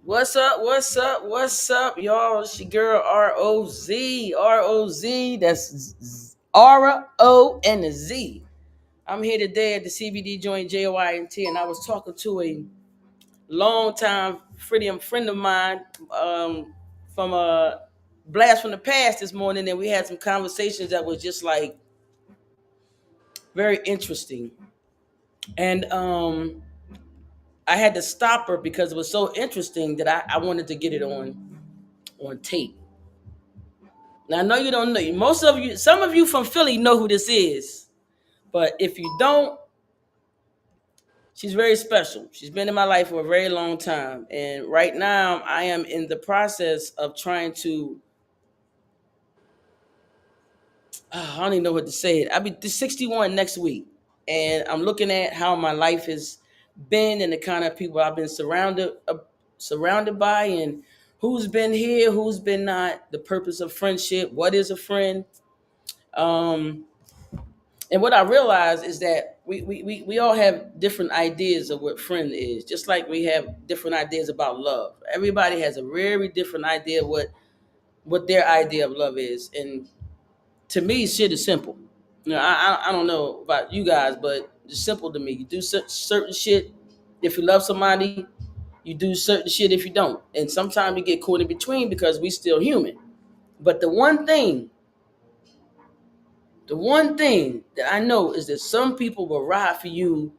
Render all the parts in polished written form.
What's up? What's up? What's up, y'all? It's your girl ROZ. ROZ. That's Aura O and the Z. I'm here today at the CBD joint JYNT, and I was talking to a longtime friend of mine from a blast from the past this morning, and we had some conversations that was just like very interesting. And I had to stop her because it was so interesting that I wanted to get it on tape. Now I know you don't know. Most of you, some of you from Philly know who this is, but if you don't, she's very special. She's been in my life for a very long time, and right now I am in the process of trying to. I don't even know what to say. I'll be 61 next week, and I'm looking at how my life has been and the kind of people I've been surrounded by, and who's been here, who's been not. The purpose of friendship. What is a friend? Um, And what I realize is that we all have different ideas of what friend is, just like we have different ideas about love. Everybody has a very different idea of what their idea of love is. And to me, shit is simple. I don't know about you guys, but it's simple to me. You do certain shit if you love somebody, you do certain shit if you don't. And sometimes we get caught in between because we still human. But the one thing that I know is that some people will ride for you,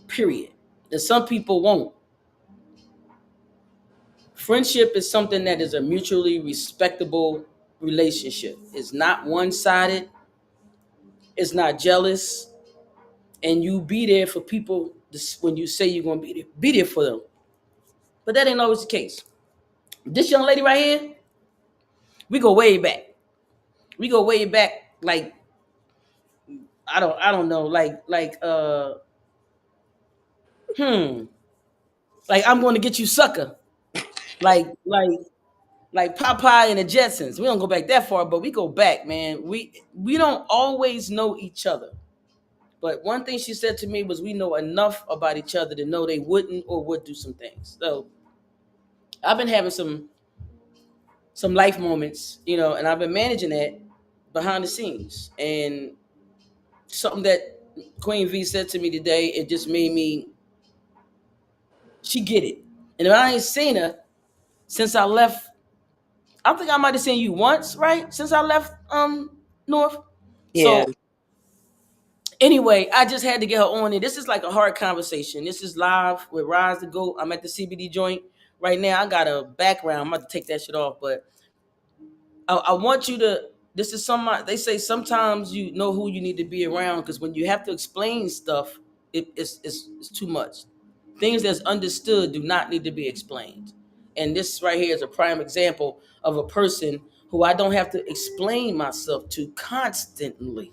period. And some people won't. Friendship is something that is a mutually respectable relationship. It's not one sided, it's not jealous, and you be there for people when you say you're going to be there for them. But that ain't always the case. This young lady right here, we go way back. We go way back, like I don't know, hmm, like I'm going to get you, sucker, like like like Popeye and the Jetsons. We don't go back that far, but we go back, man. We don't always know each other. But one thing she said to me was we know enough about each other to know they wouldn't or would do some things. So I've been having some life moments, and I've been managing that behind the scenes. And something that Queen V said to me today, it just made me she get it. And if I ain't seen her since I left, I think I might have seen you once, right? Since I left North. Yeah, So anyway, I just had to get her on it. This is like a hard conversation. This is live with Rise to Go. I'm at the CBD joint right now. I got a background. I'm about to take that shit off, but I want you to. This is some. They say sometimes you know who you need to be around because when you have to explain stuff, it's too much. Things that's understood do not need to be explained. And this right here is a prime example of a person who I don't have to explain myself to constantly.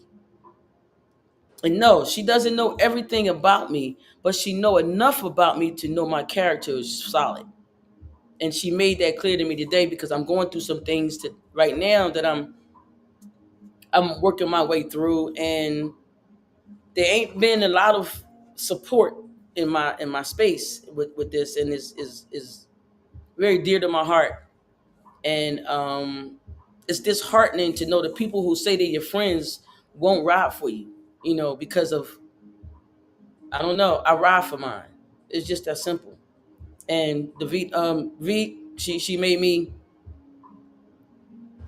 And no, she doesn't know everything about me, but she know enough about me to know my character is solid. And she made that clear to me today because I'm going through some things right now that I'm working my way through, and there ain't been a lot of support in my space with this, and is very dear to my heart. And it's disheartening to know the people who say they're your friends won't ride for you, because of I don't know. I ride for mine. It's just that simple. And the V, she made me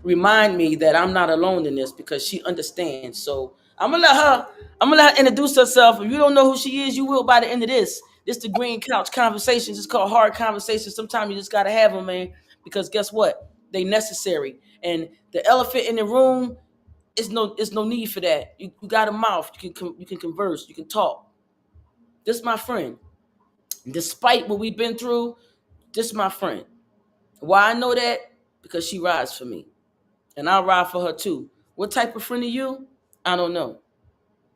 remind me that I'm not alone in this because she understands. So I'm gonna let her introduce herself. If you don't know who she is, you will by the end of this. This the Green Couch Conversations. It's called hard conversations. Sometimes you just gotta have them, man. Because guess what? They necessary. And the elephant in the room is no need for that. You got a mouth. You can converse. You can talk. This is my friend. Despite what we've been through, this is my friend. Why I know that? Because she rides for me. And I'll ride for her too. What type of friend are you? I don't know.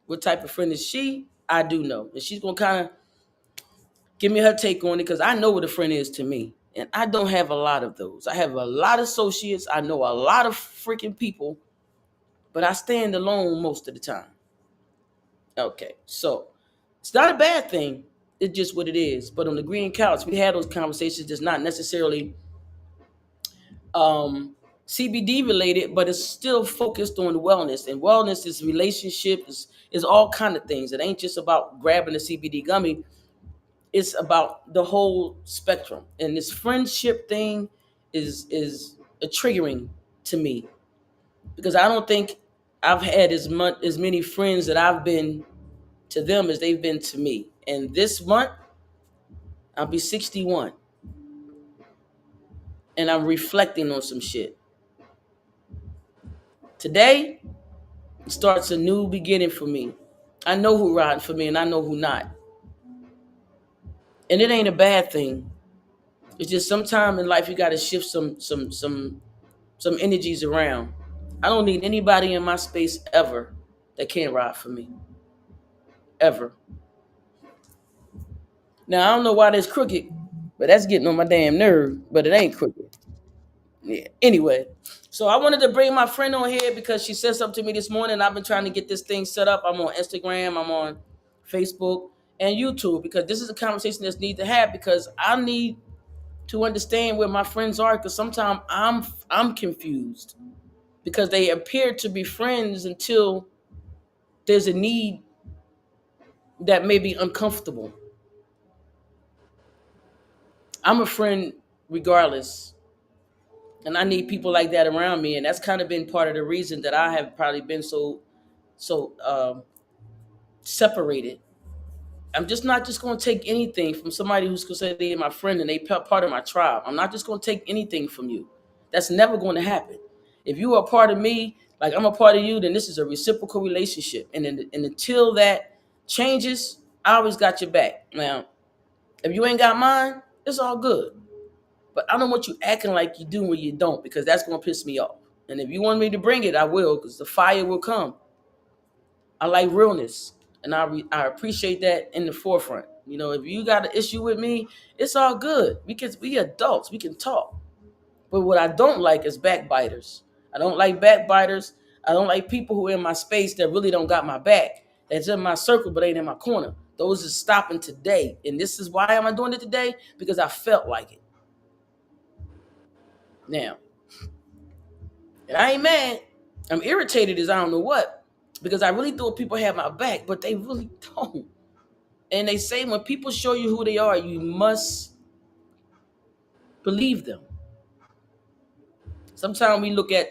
What type of friend is she? I do know. And she's gonna kind of give me her take on it because I know what a friend is to me. And I don't have a lot of those. I have a lot of associates. I know a lot of freaking people, but I stand alone most of the time. Okay. So it's not a bad thing. it's just what it is. But on the green couch, we had those conversations that's not necessarily um, CBD related, but it's still focused on wellness. And wellness is relationships, is all kind of things. It ain't just about grabbing a CBD gummy. It's about the whole spectrum. And this friendship thing is a triggering to me because I don't think I've had as many friends that I've been to them as they've been to me. And this month I'll be 61 and I'm reflecting on some shit. Today starts a new beginning for me. I know who riding for me and I know who not. And it ain't a bad thing. It's just sometime in life you gotta shift some energies around. I don't need anybody in my space ever that can't ride for me. Ever. Now I don't know why that's crooked, but that's getting on my damn nerve. But it ain't crooked. Yeah. Anyway, so I wanted to bring my friend on here because she said something to me this morning. I've been trying to get this thing set up. I'm on Instagram, I'm on Facebook and YouTube because this is a conversation that's need to have because I need to understand where my friends are because sometimes I'm confused because they appear to be friends until there's a need that may be uncomfortable. I'm a friend regardless, and I need people like that around me, and that's kind of been part of the reason that I have probably been so separated. I'm just not just going to take anything from somebody who's going to say they're my friend and they part of my tribe. I'm not just going to take anything from you. That's never going to happen. If you are a part of me, like I'm a part of you, then this is a reciprocal relationship. And until that changes, I always got your back. Now, if you ain't got mine, it's all good. But I don't want you acting like you do when you don't, because that's going to piss me off. And if you want me to bring it, I will, because the fire will come. I like realness, and I appreciate that in the forefront. You know, if you got an issue with me, it's all good. We adults, we can talk. But what I don't like is backbiters. I don't like backbiters. I don't like people who are in my space that really don't got my back. That's in my circle but ain't in my corner. Those is stopping today. And this is why am I doing it today? Because I felt like it. Now, and I ain't mad. I'm irritated as I don't know what. Because I really thought people had my back, but they really don't. And they say when people show you who they are, you must believe them. Sometimes we look at,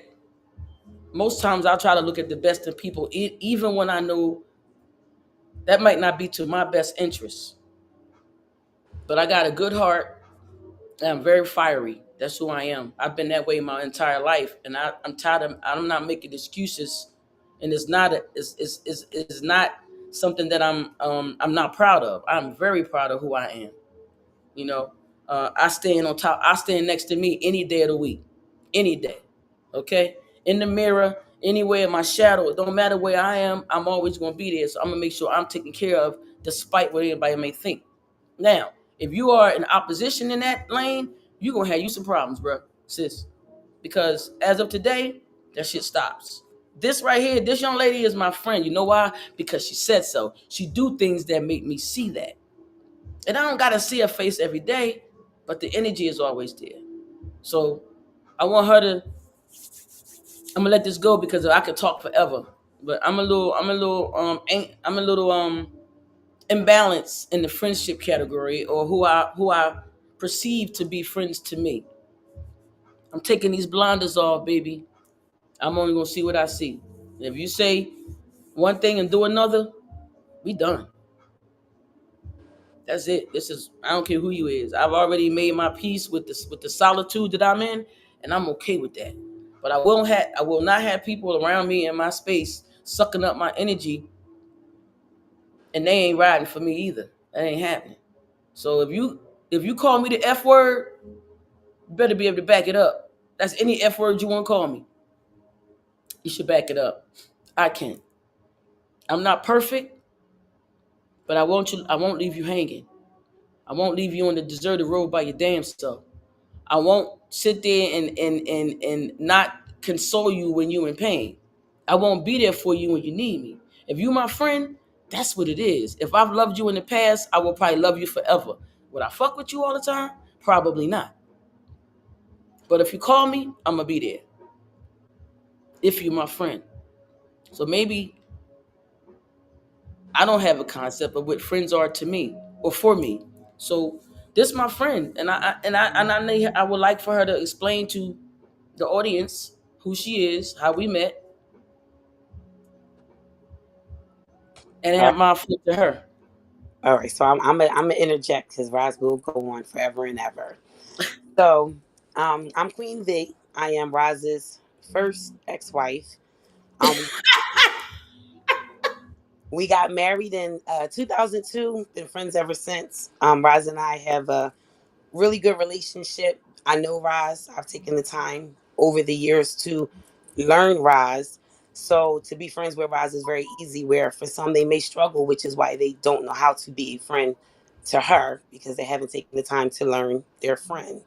most times I'll try to look at the best in people, even when I know that might not be to my best interest. But I got a good heart and I'm very fiery. That's who I am. I've been that way my entire life. And I'm tired of, I'm not making excuses. And it's not something that I'm not proud of. I'm very proud of who I am. You know, I stand on top. I stand next to me any day of the week, any day. Okay, in the mirror, anywhere in my shadow. It don't matter where I am. I'm always gonna be there. So I'm gonna make sure I'm taken care of, despite what anybody may think. Now, if you are in opposition in that lane, you gonna have you some problems, bro, sis. Because as of today, that shit stops. This right here, this young lady is my friend. You know why? Because she said so. She do things that make me see that. And I don't gotta see her face every day, but the energy is always there. So I want her to. I'm gonna let this go because I could talk forever. But I'm a little imbalanced in the friendship category, or who I perceive to be friends to me. I'm taking these blinders off, baby. I'm only gonna see what I see. And if you say one thing and do another, we done. That's it. This is, I don't care who you is. I've already made my peace with the solitude that I'm in, and I'm okay with that. But I will not have people around me in my space sucking up my energy, and they ain't riding for me either. That ain't happening. So if you call me the F word, you better be able to back it up. That's any F word you want to call me. You should back it up. I can. I'm not perfect, but I won't leave you hanging. I won't leave you on the deserted road by your damn self. I won't sit there and not console you when you're in pain. I won't be there for you when you need me. If you my friend, That's what it is. If I've loved you in the past, I will probably love you forever. Would I fuck with you all the time? Probably not. But if you call me, I'm gonna be there. If you're my friend. So maybe I don't have a concept of what friends are to me or for me. So this my friend, and I would like for her to explain to the audience who she is, how we met, and All then right. my flip to her. All right. So I'm gonna interject because Roz will go on forever and ever. So I'm Queen V. I am Roz's first ex-wife. We got married in 2002. Been friends ever since. Roz and I have a really good relationship. I know Roz. I've taken the time over the years to learn Roz. So to be friends with Roz is very easy. Where for some they may struggle, which is why they don't know how to be a friend to her because they haven't taken the time to learn their friend.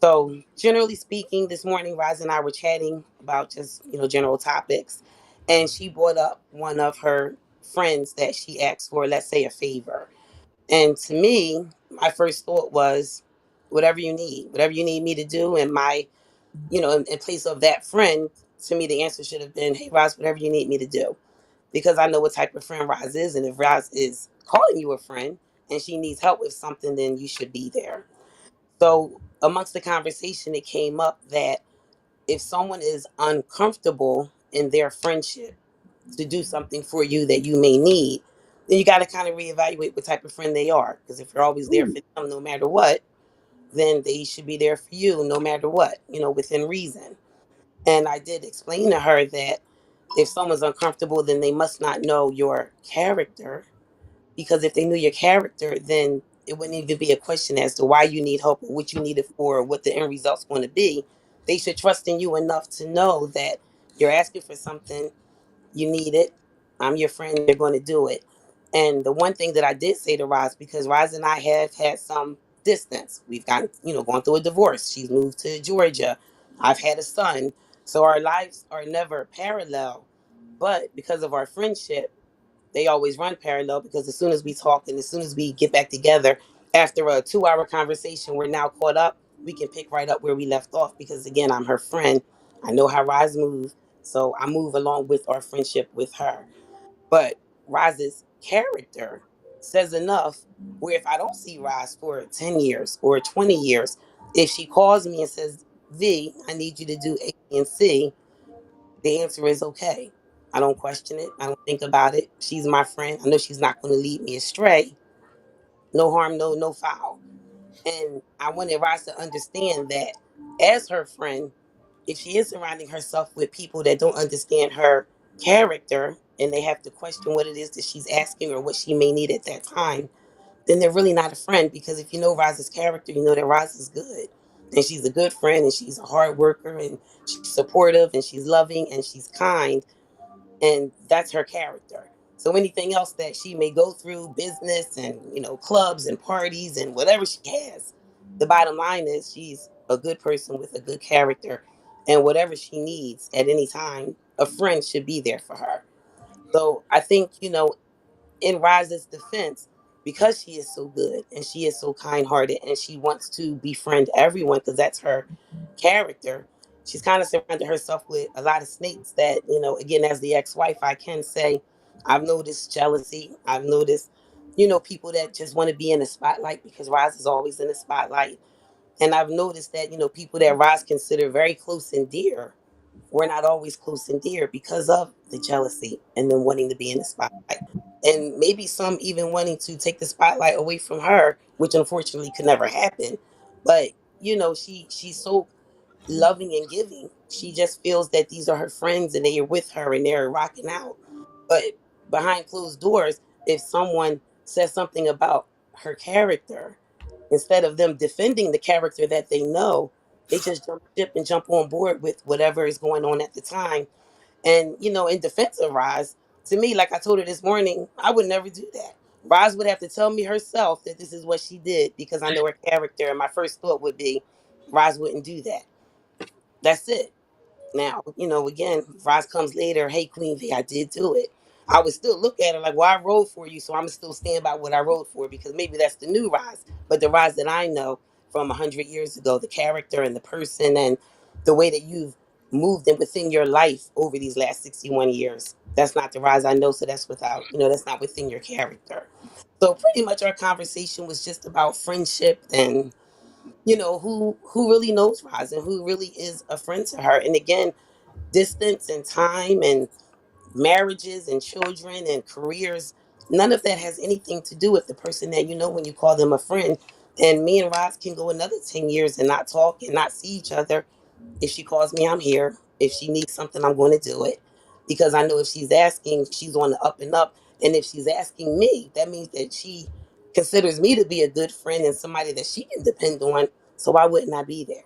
So generally speaking, this morning Roz and I were chatting about just general topics, and she brought up one of her friends that she asked for, let's say, a favor. And to me, my first thought was, whatever you need me to do, and my, in place of that friend, to me, the answer should have been, hey, Roz, whatever you need me to do. Because I know what type of friend Roz is. And if Roz is calling you a friend and she needs help with something, then you should be there. So, amongst the conversation, it came up that if someone is uncomfortable in their friendship to do something for you that you may need, then you got to kind of reevaluate what type of friend they are. Because if you're always there Ooh. for them no matter what, then they should be there for you no matter what, within reason. And I did explain to her that if someone's uncomfortable, then they must not know your character. Because if they knew your character, then it wouldn't even be a question as to why you need help or what you need it for or what the end result's going to be. They should trust in you enough to know that you're asking for something, you need it. I'm your friend. You're going to do it. And the one thing that I did say to Roz, because Roz and I have had some distance. We've gotten, gone through a divorce. She's moved to Georgia. I've had a son. So our lives are never parallel. But because of our friendship, they always run parallel because as soon as we talk and as soon as we get back together after a 2 hour conversation, we're now caught up. We can pick right up where we left off because again, I'm her friend. I know how Roz moves. So I move along with our friendship with her. But Roz's character says enough where if I don't see Roz for 10 years or 20 years, if she calls me and says, V, I need you to do A, B, and C, the answer is okay. I don't question it. I don't think about it. She's my friend. I know she's not going to lead me astray. No harm, no foul. And I wanted Roz to understand that as her friend, if she is surrounding herself with people that don't understand her character and they have to question what it is that she's asking or what she may need at that time, then they're really not a friend because if you know Roz's character, you know that Roz is good. And she's a good friend and she's a hard worker and she's supportive and she's loving and she's kind and that's her character. So anything else that she may go through, business and clubs and parties and whatever she has, the bottom line is she's a good person with a good character, and whatever she needs at any time, a friend should be there for her. So I think in Roz's defense, because she is so good and she is so kind hearted and she wants to befriend everyone because that's her character, she's kind of surrounded herself with a lot of snakes that, again, as the ex wife, I can say I've noticed jealousy. I've noticed, people that just want to be in the spotlight because Roz is always in the spotlight. And I've noticed that, people that Roz consider very close and dear were not always close and dear because of the jealousy and them wanting to be in the spotlight. And maybe some even wanting to take the spotlight away from her, which unfortunately could never happen. But she's so loving and giving. She just feels that these are her friends and they are with her and they're rocking out. But behind closed doors, if someone says something about her character, instead of them defending the character that they know, they just jump ship and jump on board with whatever is going on at the time. And in defense of Roz, to me, like I told her this morning, I would never do that. Roz would have to tell me herself that this is what she did because I know her character. And my first thought would be, Roz wouldn't do that. That's it. Now, again, Roz comes later, hey, Queen V, I did do it. I would still look at her like, well, I rode for you, so I'm still stand by what I rode for, because maybe that's the new Rise. But the Rise that I know from 100 years ago, the character and the person and the way that you've moved in within your life over these last 61 years, that's not the Rise I know. So that's without, that's not within your character. So pretty much our conversation was just about friendship and who really knows Rise and who really is a friend to her. And again, distance and time and marriages and children and careers, none of that has anything to do with the person that you know when you call them a friend. And me and Roz can go another 10 years and not talk and not see each other. If she calls me, I'm here. If she needs something, I'm going to do it, because I know if she's asking, she's on the up and up. And if she's asking me, that means that she considers me to be a good friend and somebody that she can depend on. So why wouldn't I be there?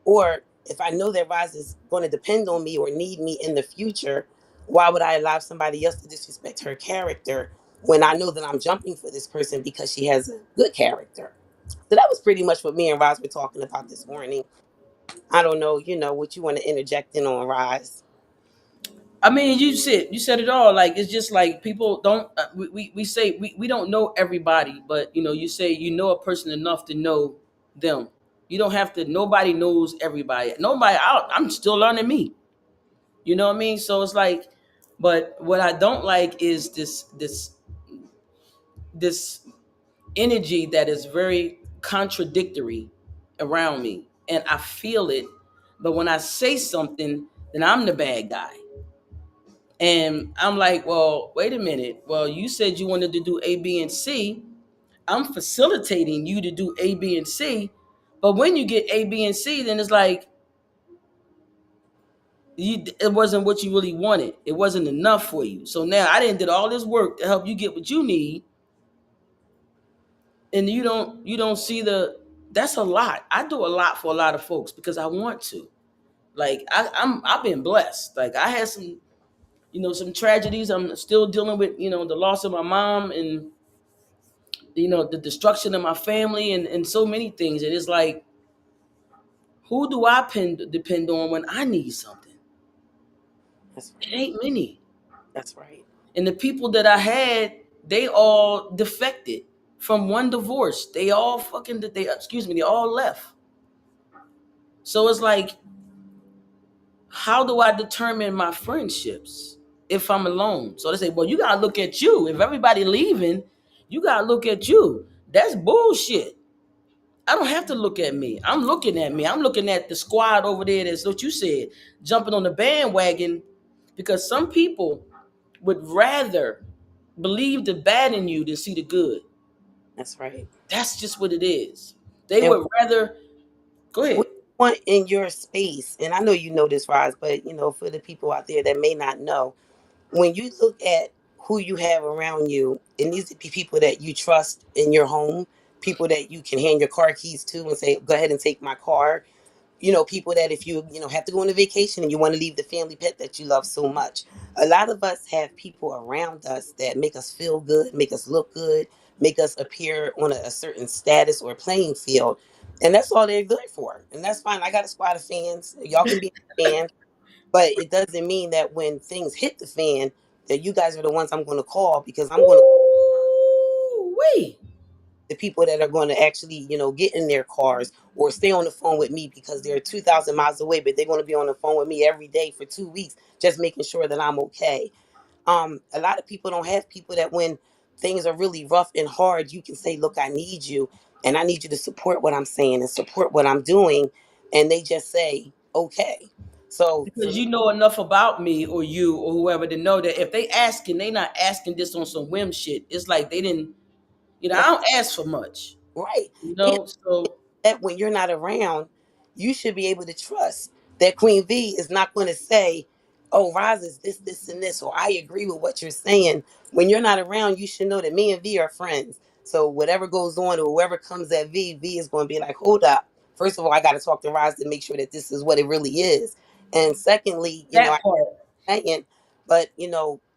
Or if I know that Roz is going to depend on me or need me in the future, why would I allow somebody else to disrespect her character when I know that I'm jumping for this person because she has a good character? So that was pretty much what me and Roz were talking about this morning. I don't know, what you want to interject in on, Roz. I mean, you said it all. Like it's just like people don't. We say we don't know everybody, but you say you know a person enough to know them. You don't have to. Nobody knows everybody. Nobody. I'm still learning me. You know what I mean? So it's like, but what I don't like is this energy that is very contradictory around me, and I feel it. But when I say something, then I'm the bad guy. And I'm like, well, wait a minute. Well, you said you wanted to do A, B, and C. I'm facilitating you to do A, B, and C. But when you get A, B, and C, then it's like it wasn't what you really wanted. It wasn't enough for you. So now I didn't did all this work to help you get what you need, and you don't see the. That's a lot. I do a lot for a lot of folks because I want to. Like I've been blessed. Like I had some tragedies. I'm still dealing with the loss of my mom and the destruction of my family and so many things. It is like, who do I depend on when I need something? That's It right. ain't many. That's right. And the people that I had, they all defected from one divorce. They all they all left. So it's like, how do I determine my friendships if I'm alone? So they say, well, you gotta look at you. If everybody leaving, you gotta look at you. That's bullshit. I don't have to look at me. I'm looking at me. I'm looking at the squad over there. That's what you said, jumping on the bandwagon, because some people would rather believe the bad in you than see the good. That's right. That's just what it is. They And would rather go what ahead. you want in your space, and I know you know this, Roz, but for the people out there that may not know, when you look at who you have around you, it needs to be people that you trust in your home, people that you can hand your car keys to and say, go ahead and take my car. People that if you have to go on a vacation and you want to leave the family pet that you love so much. A lot of us have people around us that make us feel good, make us look good, make us appear on a certain status or playing field. And that's all they're good for. And that's fine. I got a squad of fans. Y'all can be a fan, but it doesn't mean that when things hit the fan, that you guys are the ones I'm going to call, because I'm going to Ooh, wait. the people that are going to actually, get in their cars or stay on the phone with me because they're 2,000 miles away, but they're going to be on the phone with me every day for 2 weeks, just making sure that I'm okay. A lot of people don't have people that when things are really rough and hard, you can say, look, I need you, and I need you to support what I'm saying and support what I'm doing. And they just say, okay. So for Because me, you know enough about me or you or whoever to know that if they asking, they not asking this on some whim shit. It's like they didn't, I that's don't ask for much, right. so That when you're not around, you should be able to trust that Queen V is not going to say, oh, Roz is this, this, and this, or I agree with what you're saying. When you're not around, you should know that me and V are friends. So whatever goes on or whoever comes at V is going to be like, hold up. First of all, I got to talk to Roz to make sure that this is what it really is. And secondly, that part. saying, but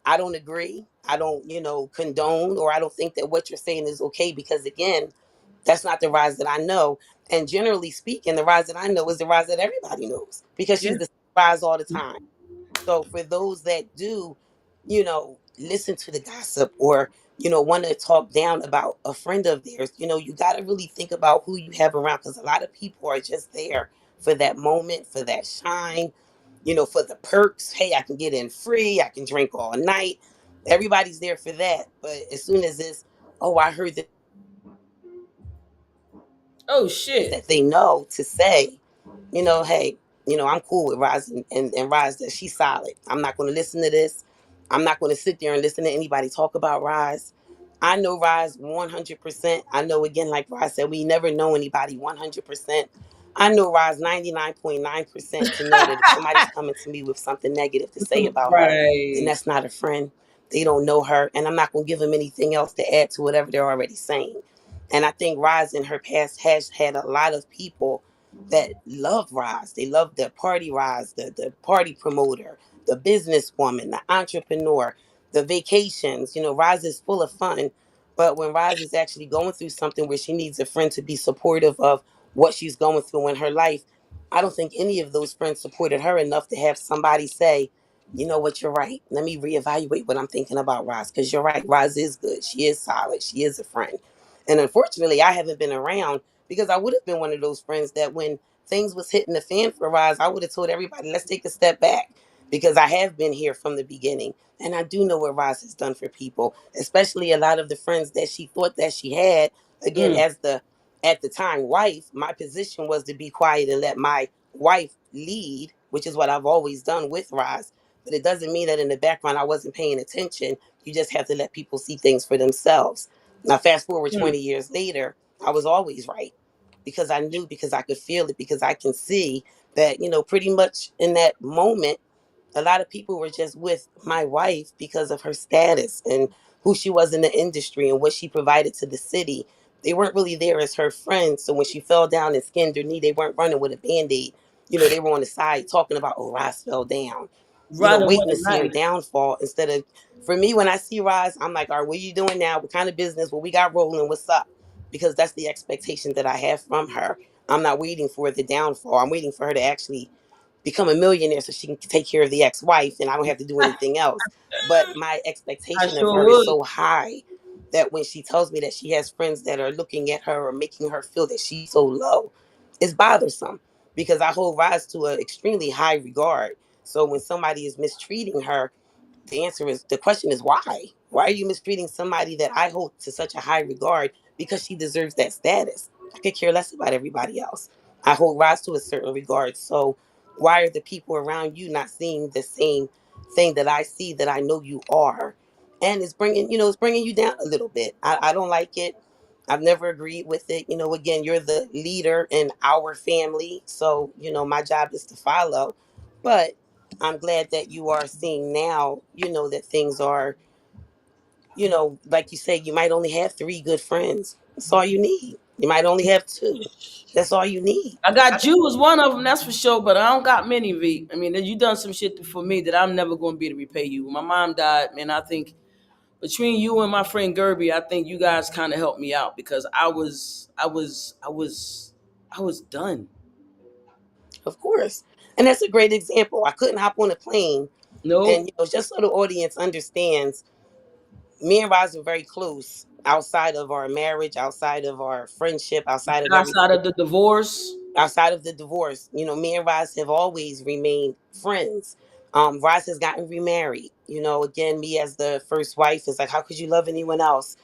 I don't agree. I don't, condone, or I don't think that what you're saying is okay, because again, that's not the Rise that I know. And generally speaking, the Rise that I know is the Rise that everybody knows, because Yeah. she's the same Rise all the time. So for those that do, listen to the gossip or, want to talk down about a friend of theirs. You got to really think about who you have around, because a lot of people are just there for that moment, for that shine, for the perks. Hey, I can get in free, I can drink all night. Everybody's there for that. But as soon as it's, oh, I heard that Oh shit. they know to say, hey, I'm cool with Roz, and Roz, that she's solid. I'm not going to listen to this. I'm not going to sit there and listen to anybody talk about Roz. I know Roz 100%. I know, again, like Roz said, we never know anybody 100%. I know Roz 99.9% to know that if somebody's coming to me with something negative to say about her, then Right. that's not a friend. They don't know her, and I'm not going to give them anything else to add to whatever they're already saying. And I think Roz in her past has had a lot of people that love Roz. They love the party Roz, the party promoter, the businesswoman, the entrepreneur, the vacations. Roz is full of fun. But when Roz is actually going through something where she needs a friend to be supportive of what she's going through in her life, I don't think any of those friends supported her enough to have somebody say, you know what, you're right. Let me reevaluate what I'm thinking about Roz. Because you're right, Roz is good. She is solid. She is a friend. And unfortunately, I haven't been around, because I would have been one of those friends that when things was hitting the fan for Roz, I would have told everybody, let's take a step back, because I have been here from the beginning. And I do know what Roz has done for people, especially a lot of the friends that she thought that she had. Again, Mm, as the at the time wife, my position was to be quiet and let my wife lead, which is what I've always done with Roz. But it doesn't mean that in the background I wasn't paying attention. You just have to let people see things for themselves. Now, fast forward mm. 20 years later, I was always right, because I knew, because I could feel it, because I can see that, pretty much in that moment, a lot of people were just with my wife because of her status and who she was in the industry and what she provided to the city. They weren't really there as her friends. So when she fell down and skinned her knee, they weren't running with a band-aid. They were on the side talking about, oh, Roz fell down, Rather with waiting to a see her knife. downfall. Instead of, for me, when I see Roz, I'm like, all right, what are you doing now? What kind of business? What we got rolling? What's up? Because that's the expectation that I have from her. I'm not waiting for the downfall. I'm waiting for her to actually become a millionaire so she can take care of the ex-wife and I don't have to do anything else. But my I expectation of sure her is would. so high that when she tells me that she has friends that are looking at her or making her feel that she's so low, it's bothersome, because I hold Roz to an extremely high regard. So when somebody is mistreating her, the question is why? Why are you mistreating somebody that I hold to such a high regard? Because she deserves that status. I could care less about everybody else. I hold Roz to a certain regard. So why are the people around you not seeing the same thing that I see, that I know you are? And it's bringing you down a little bit. I don't like it. I've never agreed with it. Again, you're the leader in our family. So, my job is to follow. But I'm glad that you are seeing now, that things are, like you say, you might only have three good friends. That's all you need. You might only have two. That's all you need. I got you as one of them, that's for sure. But I don't got many, V. I mean, you done some shit for me that I'm never going to be able to repay you. When my mom died, man, I think between you and my friend Gerby, I think you guys kind of helped me out because I was done. Of course. And that's a great example. I couldn't hop on a plane. And, Nope. just so the audience understands, me and Roz are very close outside of our marriage, outside of our friendship, outside of Outside everything. of the divorce, Outside of the divorce, me and Roz have always remained friends. Roz has gotten remarried. Again, me as the first wife is like, how could you love anyone else?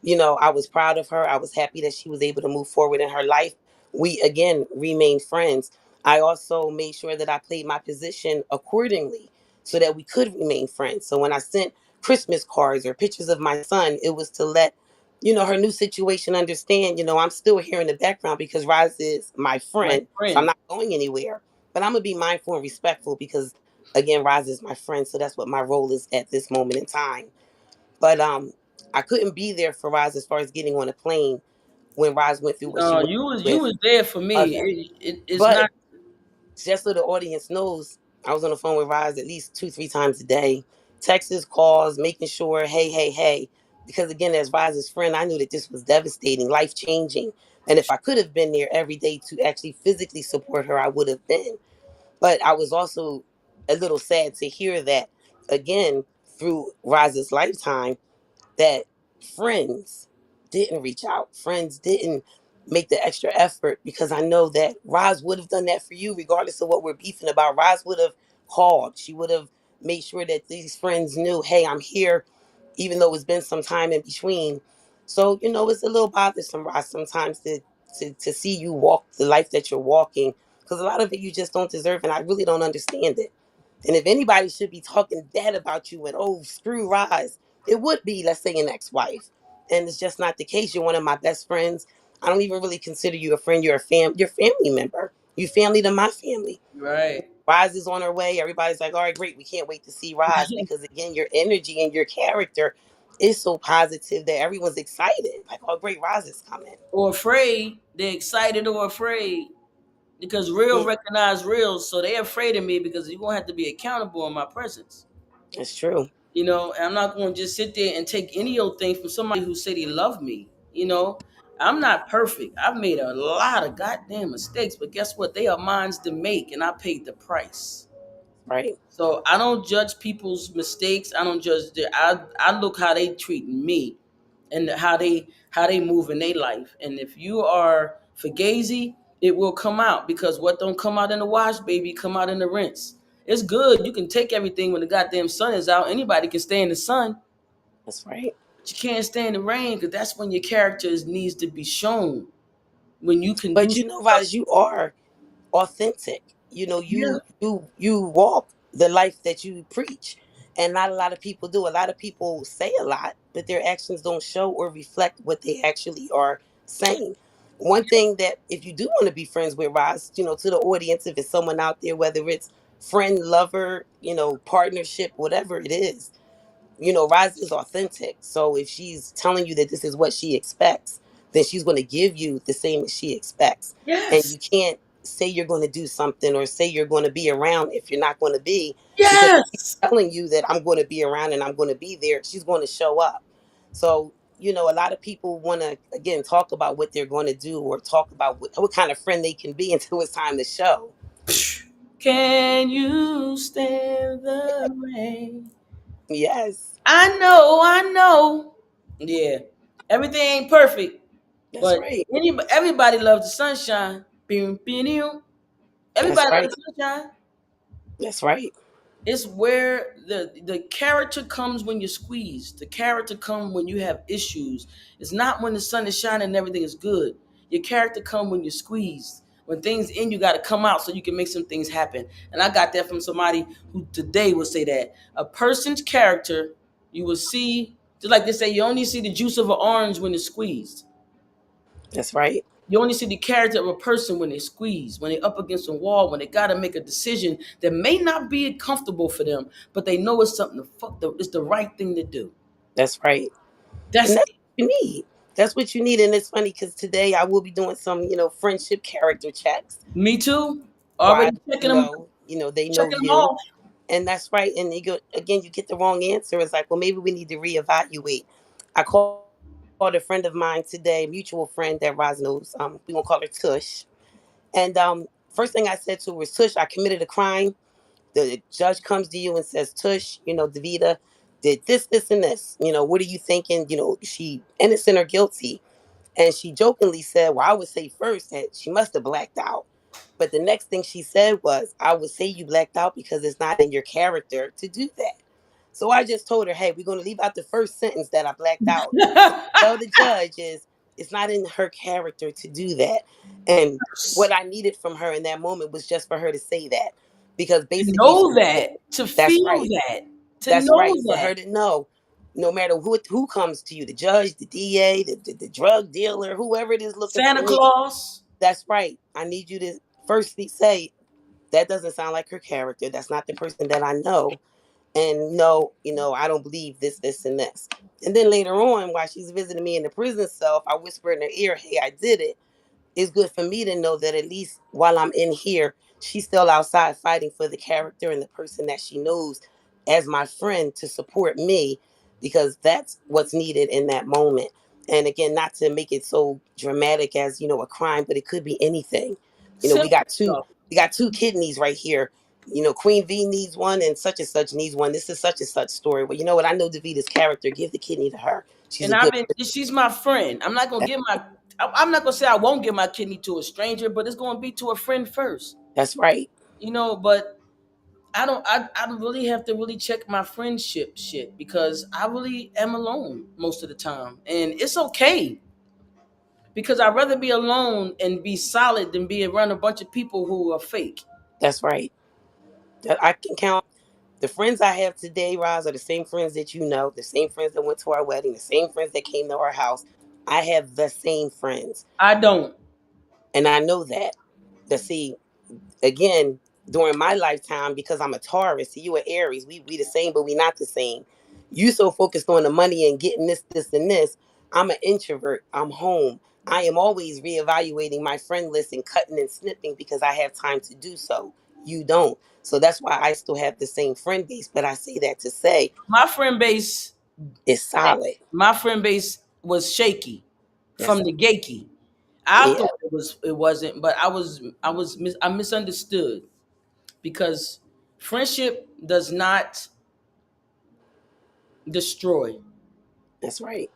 I was proud of her. I was happy that she was able to move forward in her life. We again remained friends. I also made sure that I played my position accordingly so that we could remain friends. So when I sent Christmas cards or pictures of my son, it was to let her new situation understand, I'm still here in the background because Roz is my my friend. So I'm friend. not going anywhere. But I'm going to be mindful and respectful because, again, Roz is my friend. So that's what my role is at this moment in time. But I couldn't be there for Roz as far as getting on a plane when Roz went through what she No, went through you with was there for me. other. It's But not. just so the audience knows, I was on the phone with Roz at least 2, 3 times a day, texts, calls, making sure, hey, hey, hey. Because again, as Roz's friend, I knew that this was devastating, life changing. And if I could have been there every day to actually physically support her, I would have been. But I was also a little sad to hear that, again, through Roz's lifetime that friends didn't reach out. Friends didn't make the extra effort because I know that Roz would have done that for you, regardless of what we're beefing about. Roz would have called. She would have made sure that these friends knew, hey, I'm here, even though it's been some time in between. So, it's a little bothersome, Roz, sometimes to see you walk the life that you're walking, because a lot of it you just don't deserve, and I really don't understand it. And if anybody should be talking bad about you and oh screw Roz, it would be, let's say, an ex-wife. And it's just not the case. You're one of my best friends. I don't even really consider you a friend. You're a family member. You family to my family. Right. Roz is on her way. Everybody's like, all right, great. We can't wait to see Roz because again, your energy and your character is so positive that everyone's excited. Like, oh great, Roz is coming. Or afraid. They're excited or afraid because real Mm, recognize real, so they're afraid of me because you're gonna have to be accountable in my presence. it's true. And I'm not gonna just sit there and take any old thing from somebody who said he loved me. I'm not perfect. I've made a lot of goddamn mistakes, but guess what? They are mine to make, and I paid the price. Right. So I don't judge people's mistakes. I don't judge their. I look how they treat me, and how they move in their life. And if you are fugazi, it will come out because what don't come out in the wash, baby, come out in the rinse. It's good. You can take everything when the goddamn sun is out. Anybody can stay in the sun, That's right. but you can't stay in the rain because that's when your character needs to be shown. When you can do But stuff. Roz, you are authentic. Yeah. You walk the life that you preach. And not a lot of people do. A lot of people say a lot, but their actions don't show or reflect what they actually are saying. One thing that if you do want to be friends with Roz, to the audience, if it's someone out there, whether it's friend, lover, partnership, whatever it is, Roz is authentic. So if she's telling you that this is what she expects, then she's going to give you the same as she expects. And Yes. you can't say you're going to do something or say you're going to be around if you're not going to be, because if she's Yes. telling you that I'm going to be around and I'm going to be there, she's going to show up. So, a lot of people want to, again, talk about what they're going to do or talk about what kind of friend they can be until it's time to show. Can you stand the rain? Yes, I know. Yeah, everything ain't perfect, that's but right. everybody loves the sunshine. Bing, bing, bing. That's Everybody right. loves the sunshine. That's right. It's where the character comes when you're squeezed. The character comes when you have issues. It's not when the sun is shining and everything is good. Your character come when you're squeezed. When things in you got to come out so you can make some things happen. And I got that from somebody who today would say that a person's character you will see, just like they say, you only see the juice of an orange when it's squeezed. That's right. You only see the character of a person when they squeeze, when they're up against a wall, when they got to make a decision that may not be comfortable for them, but they know it's something it's the right thing to do. That's right. And That's that's it. what you need. That's what you need. And it's funny because today I will be doing some, friendship character checks. Me too. Why, Already they know checking them you. off. And that's right. And you go again, you get the wrong answer. It's like, well, maybe we need to reevaluate. I called a friend of mine today, mutual friend that Roz knows. We gonna call her Tush. And first thing I said to her was, Tush, I committed a crime. The judge comes to you and says, Tush, Davita did this, this, and this. What are you thinking? She innocent or guilty? And she jokingly said, well, I would say first that she must have blacked out. But the next thing she said was, I would say you blacked out because it's not in your character to do that. So I just told her, hey, we're going to leave out the first sentence that I blacked out. Tell the judge is it's not in her character to do that. And what I needed from her in that moment was just for her to say that. Because To basically she know said, that, to that's feel right. that, to That's know right. For that. her to know, no matter who comes to you, the judge, the DA, the drug dealer, whoever it is looking for Santa me, Claus. that's right. I need you to firstly say, that doesn't sound like her character. That's not the person that I know. And no, I don't believe this, this, and this. And then later on, while she's visiting me in the prison cell, I whisper in her ear, hey, I did it. It's good for me to know that at least while I'm in here, she's still outside fighting for the character and the person that she knows as my friend to support me, because that's what's needed in that moment. And again, not to make it so dramatic as, a crime, but it could be anything. We Simple got two stuff. we got two kidneys right here. Queen V needs one and such needs one. This is such and such story. Well, you know what? I know Davita's character. Give the kidney to her. She's And a I've good been, person. she's my friend. I'm not gonna give my, I'm not gonna say I won't give my kidney to a stranger, but it's gonna be to a friend first. That's right. But I don't really have to really check my friendship shit because I really am alone most of the time. And it's okay because I'd rather be alone and be solid than be around a bunch of people who are fake. That's right. That I can count. The friends I have today, Roz, are the same friends that you know, the same friends that went to our wedding, the same friends that came to our house. I have the same friends. I don't. And I know that. To see, again, during my lifetime, because I'm a Taurus, see, you are Aries, we the same, but we not the same. You so focused on the money and getting this, and this. I'm an introvert. I'm home. I am always reevaluating my friend list and cutting and snipping because I have time to do so. You don't. So that's why I still have the same friend base. But I say that to say My friend base, it's solid. my friend base was shaky That's from the gakey. I yeah, thought it wasn't, but I misunderstood because friendship does not destroy. that's right.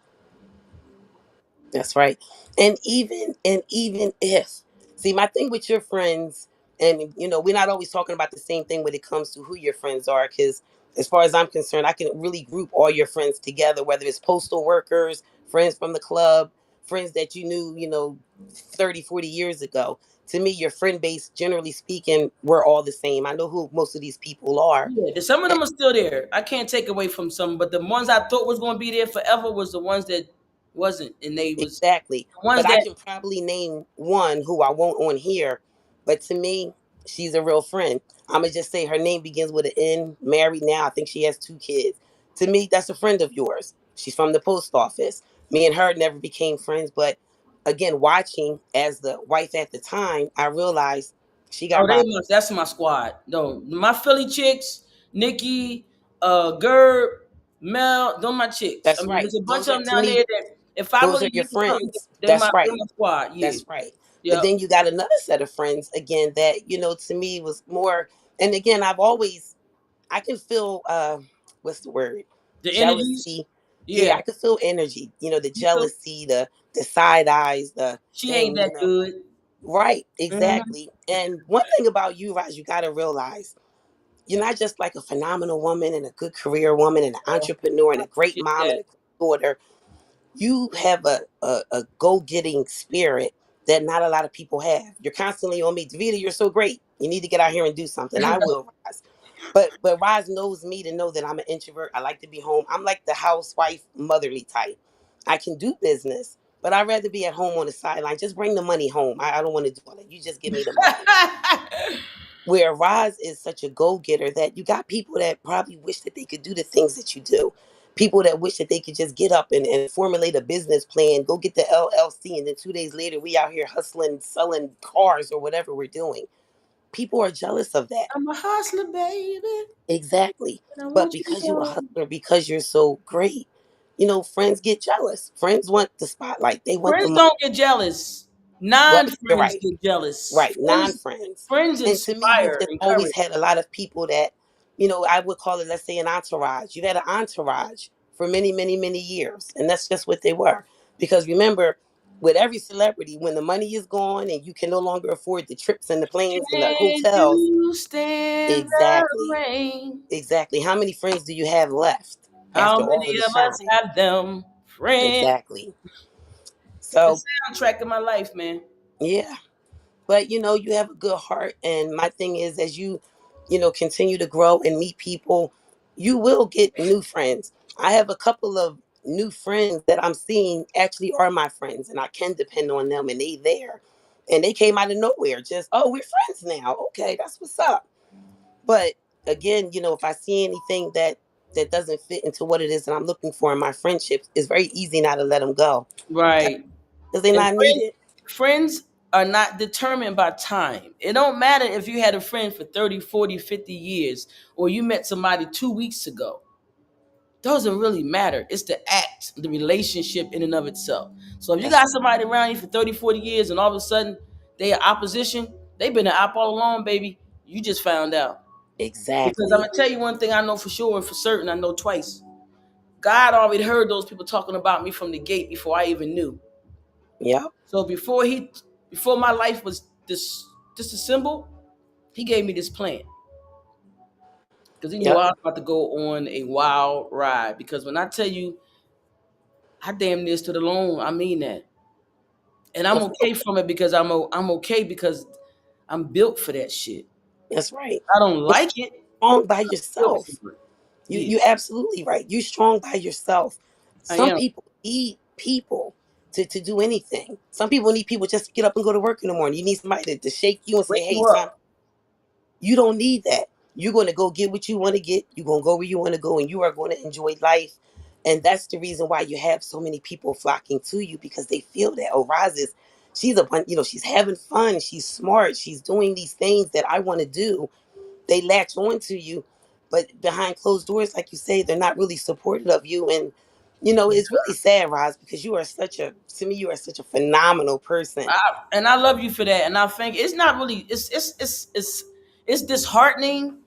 That's right. And even if, see, my thing with your friends, and we're not always talking about the same thing when it comes to who your friends are, because as far as I'm concerned, I can really group all your friends together, whether it's postal workers, friends from the club, friends that you knew, 30, 40 years ago. To me, your friend base, generally speaking, we're all the same. I know who most of these people are. Yeah, some of them are still there. I can't take away from some, but the ones I thought was going to be there forever was the ones that wasn't, and they was Exactly. the ones But I that. can probably name one who I won't on here. But to me, she's a real friend. I'm going to just say her name begins with an N, married now. I think she has 2 kids. To me, that's a friend of yours. She's from the post office. Me and her never became friends. But again, watching as the wife at the time, I realized she got Oh, robbed. that's my squad. No, my Philly chicks, Nikki, Gerb, Mel, those my chicks. I That's mean, right. there's a bunch Those of are, them to down me, there that if I those really are your need something, friends. they're That's they're right. my squad. Yeah, That's right. But yep. then you got another set of friends again that, to me was more, and again, I can feel what's the word? The energies. Jealousy. Yeah, Yeah, I can feel energy, the you feel jealousy, the side eyes, the she ain't dang, that good. right, Hmm. exactly. And one thing about you, Raj, you gotta realize you're not just like a phenomenal woman and a good career woman and an entrepreneur and I a great appreciate mom that. and a great daughter. You have a go-getting spirit that not a lot of people have. You're constantly on me. Davita, you're so great. You need to get out here and do something. I will, Roz. But Roz knows me to know that I'm an introvert. I like to be home. I'm like the housewife, motherly type. I can do business, but I'd rather be at home on the sideline. Just bring the money home. I don't want to do all that. You just give me the money. Where Roz is such a go-getter that you got people that probably wish that they could do the things that you do. People that wish that they could just get up and formulate a business plan, go get the LLC, and then 2 days later we out here hustling, selling cars or whatever we're doing. People are jealous of that. I'm a hustler, baby, Exactly. and I But want you to because you're a know. hustler, because you're so great, friends get jealous. Friends want the spotlight. They want the Friends money. don't get jealous. Well, you're Non-friends right. get jealous. Right, Friends, non-friends. friends And to me, you've inspire, just always encourage. had a lot of people that, I would call it, let's say, an entourage. You've had an entourage for many, many, many years. And that's just what they were. Because remember, with every celebrity, when the money is gone and you can no longer afford the trips and the planes and the Can't hotels, you stand the exactly, rain? exactly. How many friends do you have left How after all many of the of us shine? have them? Friends. Exactly. The So, soundtrack of my life, man. yeah. But you have a good heart, and my thing is, as you continue to grow and meet people, you will get new friends. I have a couple of new friends that I'm seeing actually are my friends, and I can depend on them, and they there, and they came out of nowhere. Just, oh, we're friends now. Okay, that's what's up. But again, if I see anything that doesn't fit into what it is that I'm looking for in my friendships, it's very easy not to let them go Right. because they're And not needed. friends are not determined by time. It don't matter if you had a friend for 30, 40, 50 years or you met somebody 2 weeks ago. Doesn't really matter. It's the act, the relationship in and of itself. So if you That's got somebody around you for 30, 40 years and all of a sudden they are opposition, they've been an op all along, baby. You just found out. Because I'm Exactly. gonna tell you one thing I know for sure and for certain, I know twice. God already heard those people talking about me from the gate before I even knew. Yep. So before my life was this a symbol, he gave me this plan. Because he knew Yep. I was about to go on a wild ride. Because when I tell you I damn near stood alone, I mean that. And I'm Of course. okay from it because I'm okay because I'm built for that shit. That's right. I don't And like it. you're strong by I'm built yourself. for it. You Yeah, you absolutely right. You strong by yourself. I Some am. people need people to do anything. Some people need people just to get up and go to work in the morning. You need somebody to shake you and say, Wake hey, you son, up. you don't need that. You're going to go get what you want to get. You're going to go where you want to go, and you are going to enjoy life. And that's the reason why you have so many people flocking to you, because they feel that, oh, Roz is, she's she's having fun. She's smart. She's doing these things that I want to do. They latch on to you, but behind closed doors, like you say, they're not really supportive of you. And, it's really sad, Roz, because to me, you are such a phenomenal person. And I love you for that. And I think it's not really it's disheartening,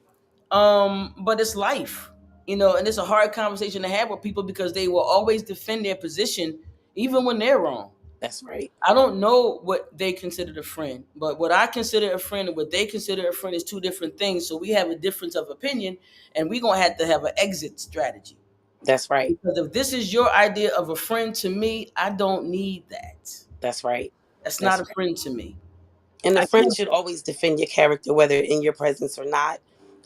but it's life, and it's a hard conversation to have with people because they will always defend their position even when they're wrong. That's right. I don't know what they consider a friend, but what I consider a friend and what they consider a friend is two different things. So we have a difference of opinion, and we're gonna have to have an exit strategy. That's right. Because if this is your idea of a friend to me, I don't need that. That's right. That's not That's a right. friend to me. And a I friend can't. should always defend your character, whether in your presence or not.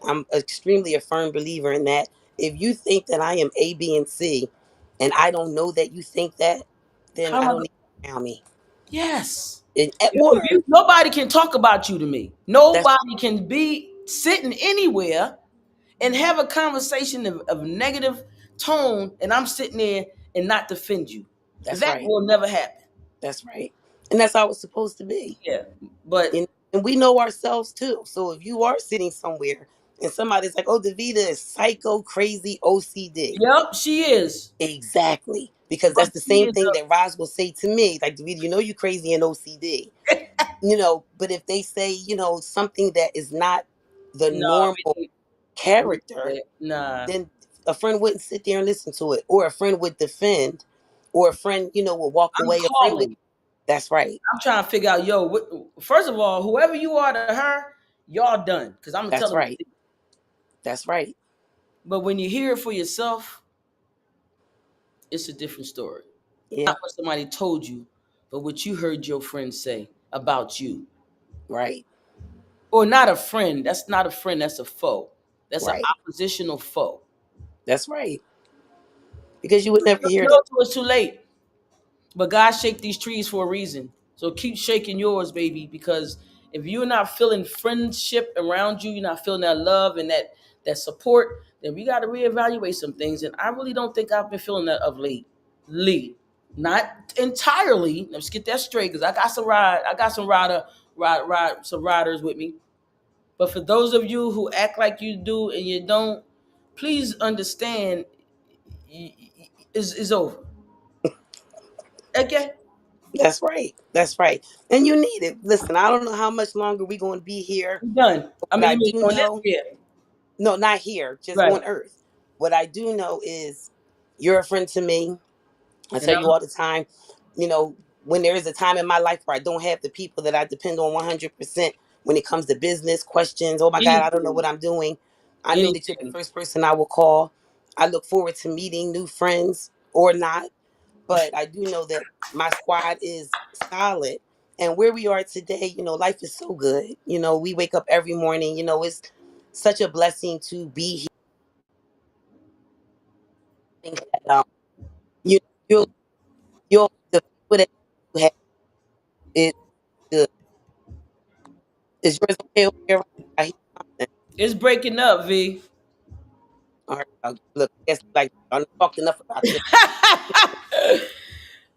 I'm extremely a firm believer in that. If you think that I am A, B, and C, and I don't know that you think that, then How am I I? don't need you around me. Yes. Or Nobody can talk about you to me. that's Nobody can be sitting anywhere and have a conversation of negative tone, and I'm sitting there and not defend you. that's That right. will never happen. That's right. And that's how it's supposed to be. Yeah, but And we know ourselves too. So if you are sitting somewhere and somebody's like, "Oh, Davita is psycho, crazy, OCD." yep, she is. Exactly. Because But that's the she same is thing a that Roz will say to me. Like, Davida, you crazy and OCD. But if they say, something that is not the no. normal We need character, that. Nah, then a friend wouldn't sit there and listen to it. Or a friend would defend, or a friend, would walk I'm away. A friend would, calling. that's right. I'm trying to figure out, yo. First of all, whoever you are to her, y'all done. Because I'm gonna tell That's them. right. That's right. But when you hear it for yourself, it's a different story. Yeah, Not what somebody told you, but what you heard your friend say about you. right. Or not a friend. That's not a friend. That's a foe. That's an Right. oppositional foe. That's right. Because you would never You hear know that. it's too late. But God shake these trees for a reason. So keep shaking yours, baby, because if you're not feeling friendship around you, you're not feeling that love and that support, then we got to reevaluate some things. And I really don't think I've been feeling that of late. Lee, not entirely. Let's get that straight, because I got some some riders with me. But for those of you who act like you do and you don't, please understand, is over. Okay, That's right. That's right. And you need it. Listen, I don't know how much longer we're going to be here. we done. But I what mean, I you mean do on this? know, Yeah. no, not here, just Right. on earth. What I do know is you're a friend to me. I And tell you all the time, you know, when there is a time in my life where I don't have the people that I depend on 100% when it comes to business questions, oh my God, I don't know anything, what I'm doing. I know that you're the anything. first person I will call. I look forward to meeting new friends or not, but I do know that my squad is solid. And where we are today, life is so good. We wake up every morning, it's such a blessing to be here. Think that, you, you'll, the people that you have is good. Is yours okay over there? I hear something. It's breaking up, V. All right, look, I guess like I talked enough about this.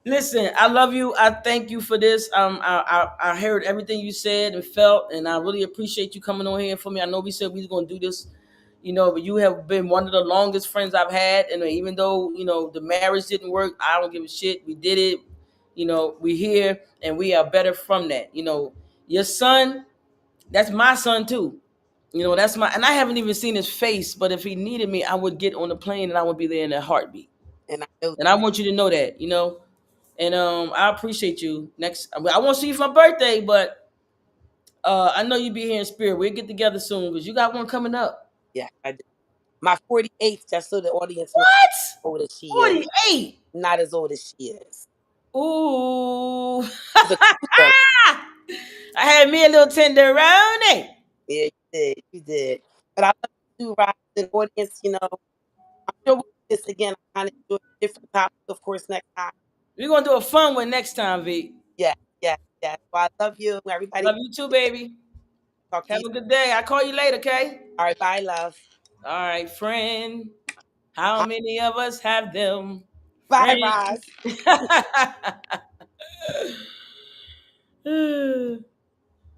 Listen, I love you. I thank you for this. I heard everything you said and felt, and I really appreciate you coming on here for me. I know we said we was gonna do this, but you have been one of the longest friends I've had, and even though the marriage didn't work, I don't give a shit. We did it. We here, and we are better from that. Your son, that's my son too. You know, that's my, and I haven't even seen his face, but if he needed me, I would get on the plane and I would be there in a heartbeat. And I know And I want you to know that, you know. And I appreciate you. Next, I won't see you for my birthday, but I know you'll be here in spirit. We'll get together soon because you got one coming up. yeah, I do. My 48th, just so the audience knows What? how old as she is. 48. Not as old as she is. Ooh. She's a cougar. I had me a little tenderoni. Yeah, you did. You did. But I love you too, Roz, and audience, you know, I'm sure we'll do this again. I kind of enjoy different topics, of course, next time. We're gonna do a fun one next time, V. Yeah, yeah, yeah. So I love you. Everybody, Love you too, baby. talk to Have you. a good day. I'll call you later, okay? All right, bye, love. All right, friend. How many of us have them? Bye, Friend. Roz.